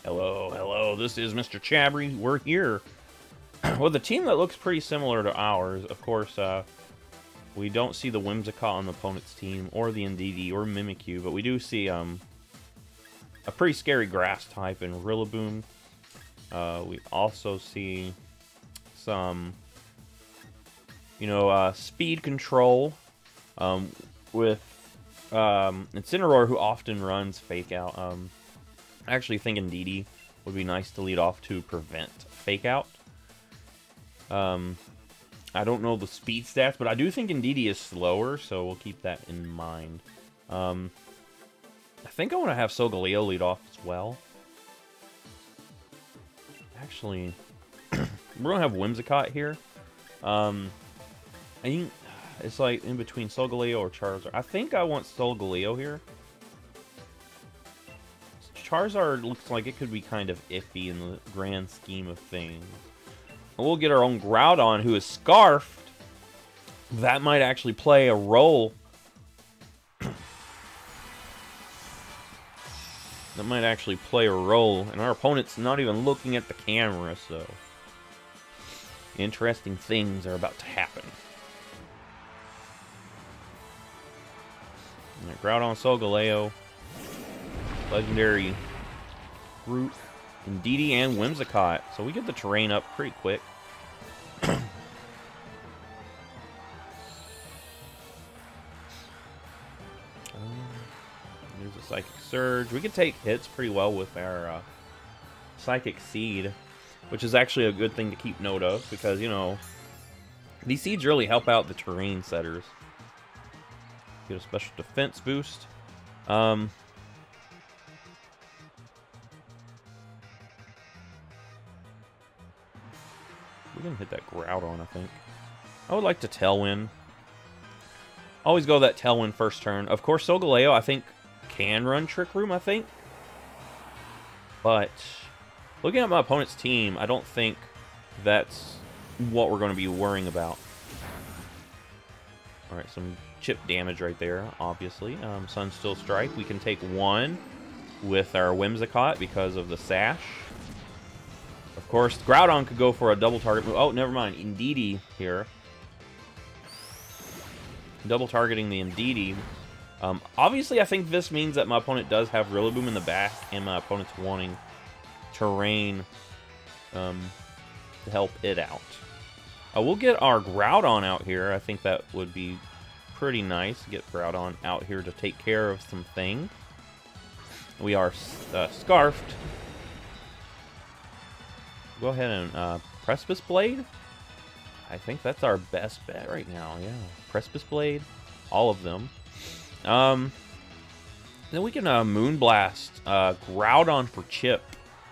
Hello, hello, this is Mr. Chabry. We're here with a team that looks pretty similar to ours. Of course, we don't see the Whimsicott on the opponent's team, or the Indeedee, or Mimikyu, but we do see a pretty scary grass type in Rillaboom. We also see some, speed control with Incineroar, who often runs Fake Out. I actually think Indeedee would be nice to lead off to prevent Fake Out. I don't know the speed stats, but I do think Indeedee is slower, so we'll keep that in mind. I think I want to have Solgaleo lead off as well. Actually, we're going to have Whimsicott here. I think it's like in between Solgaleo or Charizard. I think I want Solgaleo here. Charizard looks like it could be kind of iffy in the grand scheme of things. And we'll get our own Groudon, who is Scarfed. That might actually play a role. That might actually play a role. And our opponent's not even looking at the camera, so interesting things are about to happen. Right, Groudon, Solgaleo, Legendary Groot, Indeedee, and Whimsicott. So we get the terrain up pretty quick. There's a Psychic Surge. We can take hits pretty well with our Psychic Seed, which is actually a good thing to keep note of because, these seeds really help out the terrain setters. Get a special defense boost. We're gonna hit that Groudon, I think. I would like to Tailwind. Always go that Tailwind first turn. Of course, Solgaleo, I think, can run Trick Room, I think. But looking at my opponent's team, I don't think that's what we're going to be worrying about. Alright, some chip damage right there, obviously. Sunsteel Strike. We can take one with our Whimsicott because of the Sash. Of course, Groudon could go for a double target move. Oh, never mind. Indeedee here. Double targeting the Indeedee. Obviously, I think this means that my opponent does have Rillaboom in the back, and my opponent's wanting terrain to help it out. We'll get our Groudon out here. I think that would be pretty nice to get Groudon out here to take care of some things. We are Scarfed. Go ahead and Precipice Blade. I think that's our best bet right now. Yeah, Precipice Blade, all of them. Then we can Moonblast Groudon for chip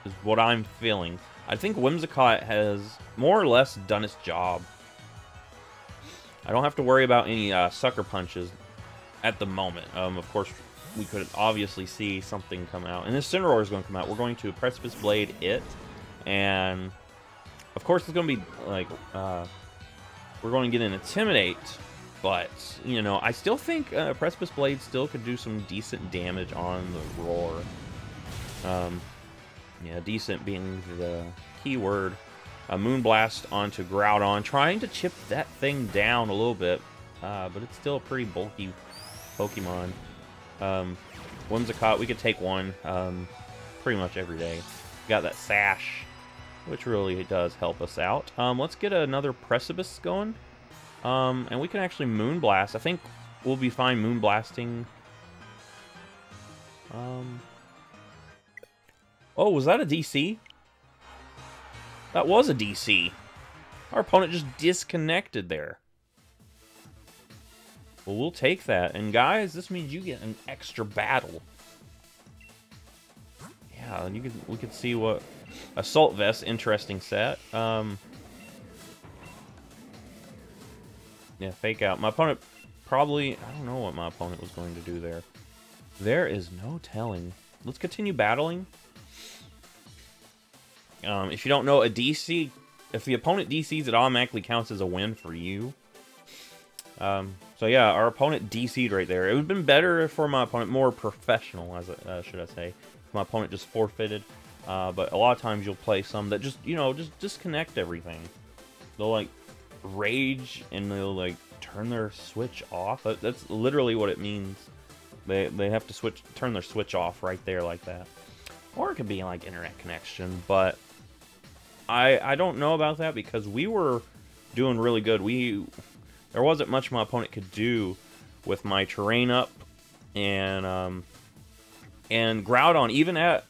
is what I'm feeling. I think Whimsicott has more or less done its job. I don't have to worry about any Sucker Punches at the moment. Of course, we could obviously see something come out. And this Incineroar is going to come out. We're going to Precipice Blade it. And, of course, it's going to be, like, we're going to get an Intimidate. But, I still think Precipice Blade still could do some decent damage on the Roar. Yeah, decent being the key word. Moonblast onto Groudon, trying to chip that thing down a little bit. But it's still a pretty bulky Pokemon. Whimsicott, we could take one pretty much every day. Got that Sash, which really does help us out. Let's get another Precipice going. And we can actually Moonblast. I think we'll be fine Moonblasting. Oh, was that a DC? That was a DC. Our opponent just disconnected there. Well, we'll take that. And guys, this means you get an extra battle. Yeah, and we could see what Assault Vest, interesting set. Yeah, Fake Out. My opponent probably, I don't know what my opponent was going to do there. There is no telling. Let's continue battling. If you don't know, a DC, if the opponent DCs, it automatically counts as a win for you. So yeah, our opponent DC'd right there. It would have been better for my opponent, more professional, as should I say, if my opponent just forfeited. But a lot of times you'll play some that just, you know, just disconnect everything. They'll, like, rage, and they'll, like, turn their switch off. That's literally what it means. They have to turn their switch off right there like that. Or it could be, like, internet connection, but I don't know about that because we were doing really good. There wasn't much my opponent could do with my terrain up, and Groudon, even at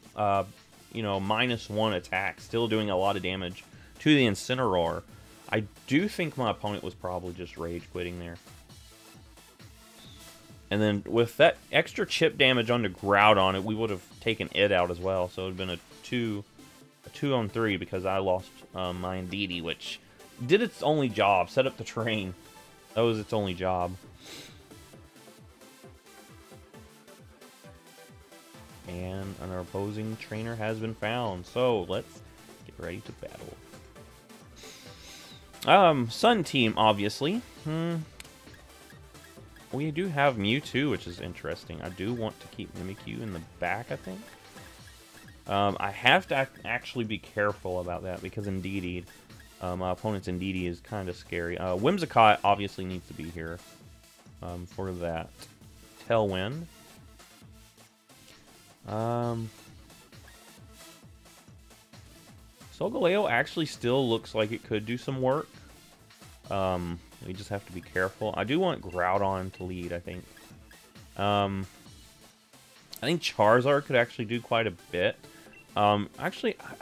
you know, -1 attack, still doing a lot of damage to the Incineroar. I do think my opponent was probably just rage quitting there. And then with that extra chip damage onto Groudon, we would have taken it out as well. So it would have been a 2-on-3 because I lost my Indeedee, which did its only job, set up the terrain. That was its only job. And an opposing trainer has been found. So let's get ready to battle. Sun Team, obviously. We do have Mewtwo, which is interesting. I do want to keep Mimikyu in the back, I think. I have to actually be careful about that because Indeedee, my opponent's Indeedee is kind of scary. Whimsicott obviously needs to be here for that. Tailwind. Solgaleo actually still looks like it could do some work. We just have to be careful. I do want Groudon to lead, I think. I think Charizard could actually do quite a bit. Actually, I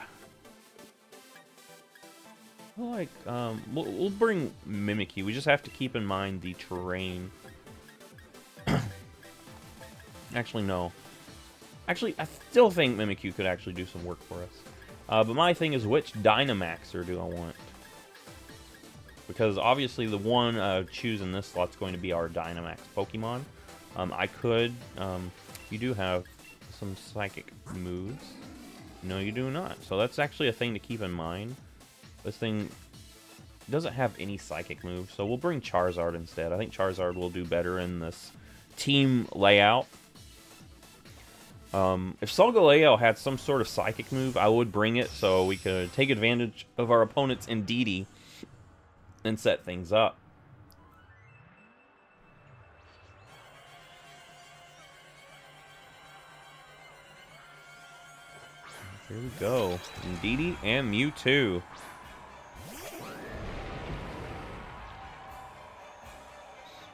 feel like we'll bring Mimikyu. We just have to keep in mind the terrain. Actually, no. Actually, I still think Mimikyu could actually do some work for us. But my thing is, which Dynamaxer do I want? Because obviously the one choosing this slot's going to be our Dynamax Pokemon. I could... you do have some Psychic moves. No, you do not. So that's actually a thing to keep in mind. This thing doesn't have any Psychic moves, so we'll bring Charizard instead. I think Charizard will do better in this team layout. If Solgaleo had some sort of Psychic move, I would bring it so we could take advantage of our opponent's Indeedee and set things up. Here we go. Indeedee and Mewtwo.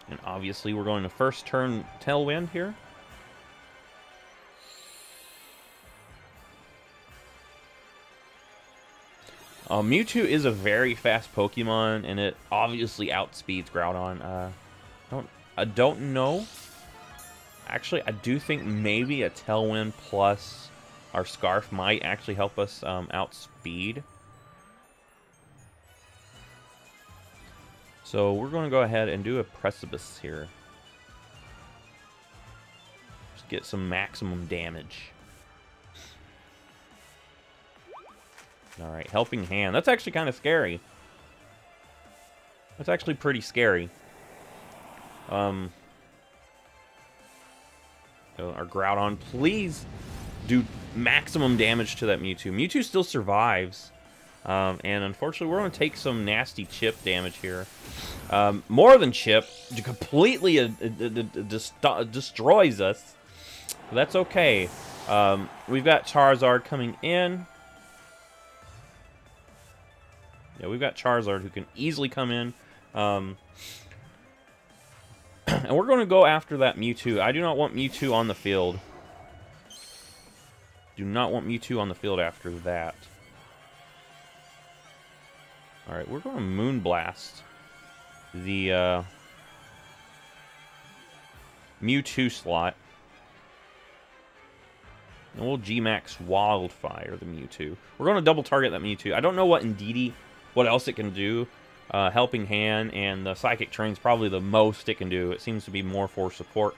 And obviously we're going to first turn Tailwind here. Mewtwo is a very fast Pokemon, and it obviously outspeeds Groudon. I don't know. Actually, I do think maybe a Tailwind plus our Scarf might actually help us outspeed. So we're going to go ahead and do a Precipice here. Just get some maximum damage. Alright, Helping Hand. That's actually kind of scary. That's actually pretty scary. Our Groudon, please do maximum damage to that Mewtwo. Mewtwo still survives. And unfortunately, we're going to take some nasty chip damage here. More than chip. Completely destroys us. But that's okay. We've got Charizard coming in. Yeah, we've got Charizard who can easily come in. And we're going to go after that Mewtwo. I do not want Mewtwo on the field. Do not want Mewtwo on the field after that. Alright, we're going to Moonblast the Mewtwo slot. And we'll G-Max Wildfire the Mewtwo. We're going to double target that Mewtwo. I don't know what Indeedee, what else it can do. Helping Hand and the Psychic Terrain's probably the most it can do. It seems to be more for support.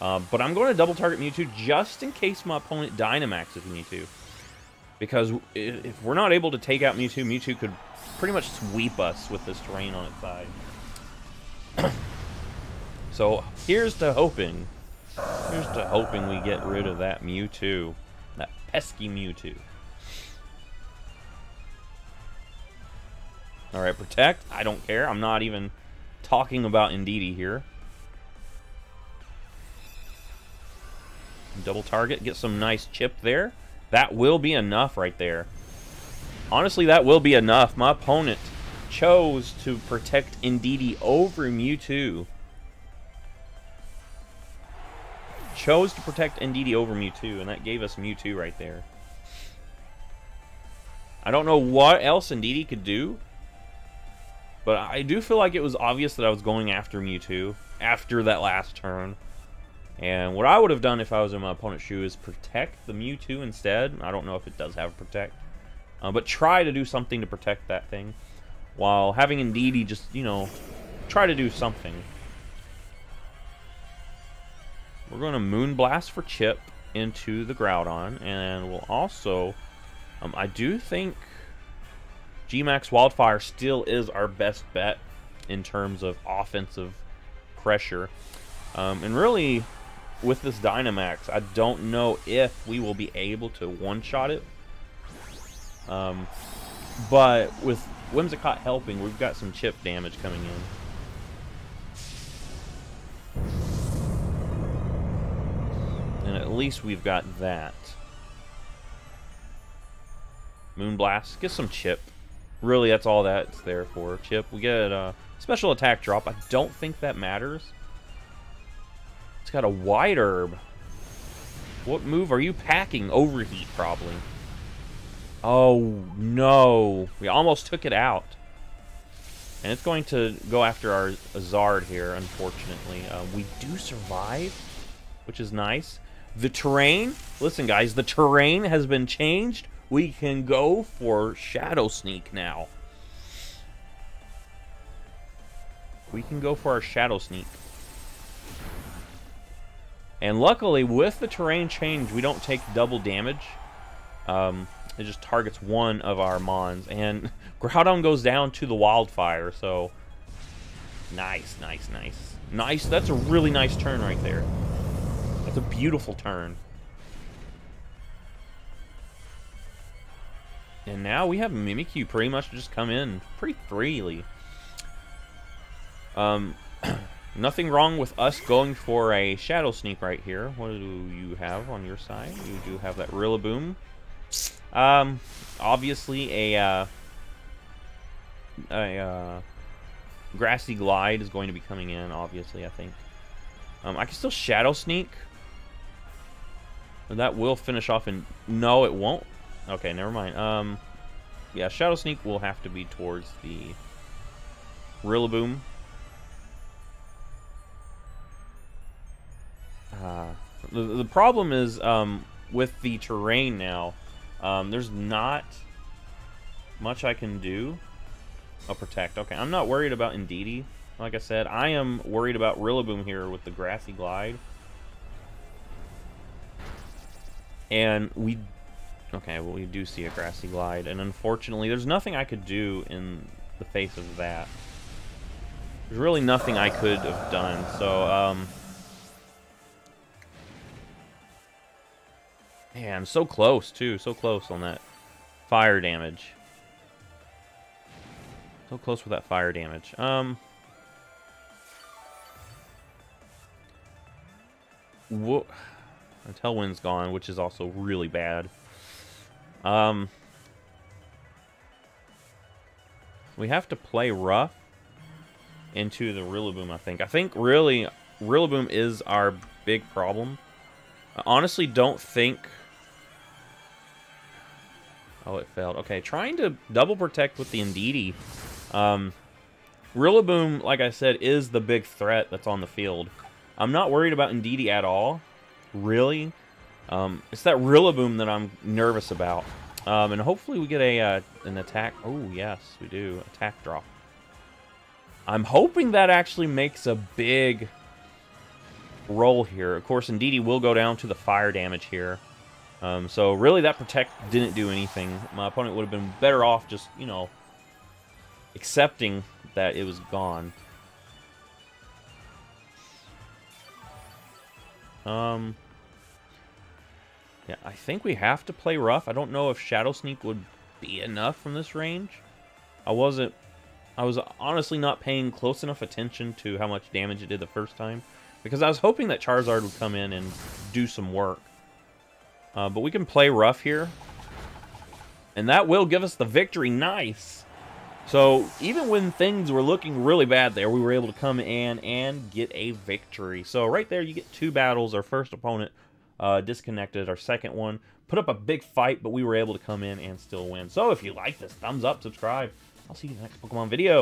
But I'm going to double target Mewtwo just in case my opponent Dynamaxes Mewtwo. Because if we're not able to take out Mewtwo, Mewtwo could pretty much sweep us with this terrain on its side. So here's to hoping. Here's to hoping we get rid of that Mewtwo. That pesky Mewtwo. Alright, protect. I don't care. I'm not even talking about Indeedee here. Double target. Get some nice chip there. That will be enough right there. Honestly, that will be enough. My opponent chose to protect Indeedee over Mewtwo. Chose to protect Indeedee over Mewtwo, and that gave us Mewtwo right there. I don't know what else Indeedee could do, but I do feel like it was obvious that I was going after Mewtwo after that last turn. And what I would have done if I was in my opponent's shoe is protect the Mewtwo instead. I don't know if it does have protect. But try to do something to protect that thing. While having Indeedee just, you know, try to do something. We're going to Moonblast for Chip into the Groudon. And we'll also... I do think G-Max Wildfire still is our best bet in terms of offensive pressure. And really, with this Dynamax, I don't know if we will be able to one-shot it. But with Whimsicott helping, we've got some chip damage coming in. And at least we've got that. Moonblast, get some chip. Really, that's all that's there for. Chip, we get a special attack drop. I don't think that matters. It's got a Wide Herb. What move are you packing? Overheat, probably. Oh, no. We almost took it out. And it's going to go after our Zard here, unfortunately. We do survive, which is nice. The terrain, listen guys, the terrain has been changed. We can go for Shadow Sneak now. We can go for our Shadow Sneak. And luckily, with the terrain change, we don't take double damage. It just targets one of our Mons. And Groudon goes down to the Wildfire, so... Nice, nice, nice. Nice, that's a really nice turn right there. That's a beautiful turn. And now we have Mimikyu pretty much just come in pretty freely. Nothing wrong with us going for a Shadow Sneak right here. What do you have on your side? You do have that Rillaboom. Obviously a Grassy Glide is going to be coming in, obviously, I think. I can still Shadow Sneak. And that will finish off in... No, it won't. Okay, never mind. Yeah, Shadow Sneak will have to be towards the Rillaboom. The problem is, with the terrain now, there's not much I can do. Oh, protect. Okay, I'm not worried about Indeedee. Like I said, I am worried about Rillaboom here with the Grassy Glide. And we... Okay, well, we do see a Grassy Glide, and unfortunately, there's nothing I could do in the face of that. There's really nothing I could have done, so, Man, so close, too. So close on that fire damage. So close with that fire damage. Whoa. Tailwind's gone, which is also really bad. We have to play rough into the Rillaboom, I think. I think, really, Rillaboom is our big problem. I honestly don't think... Oh, it failed. Okay, trying to double protect with the Indeedee. Rillaboom, like I said, is the big threat that's on the field. I'm not worried about Indeedee at all. Really. It's that Rillaboom that I'm nervous about. And hopefully we get a an attack. Oh, yes, we do. Attack drop. I'm hoping that actually makes a big roll here. Of course, Indeedee will go down to the fire damage here. So really that protect didn't do anything. My opponent would have been better off just, you know, accepting that it was gone. Yeah, I think we have to play rough. I don't know if Shadow Sneak would be enough from this range. I wasn't I was honestly not paying close enough attention to how much damage it did the first time, because I was hoping that Charizard would come in and do some work. But we can play rough here, and that will give us the victory. Nice! So, even when things were looking really bad there, we were able to come in and get a victory. So, right there, you get 2 battles. Our first opponent disconnected. Our second one put up a big fight, but we were able to come in and still win. So, if you like this, thumbs up, subscribe. I'll see you in the next Pokemon video.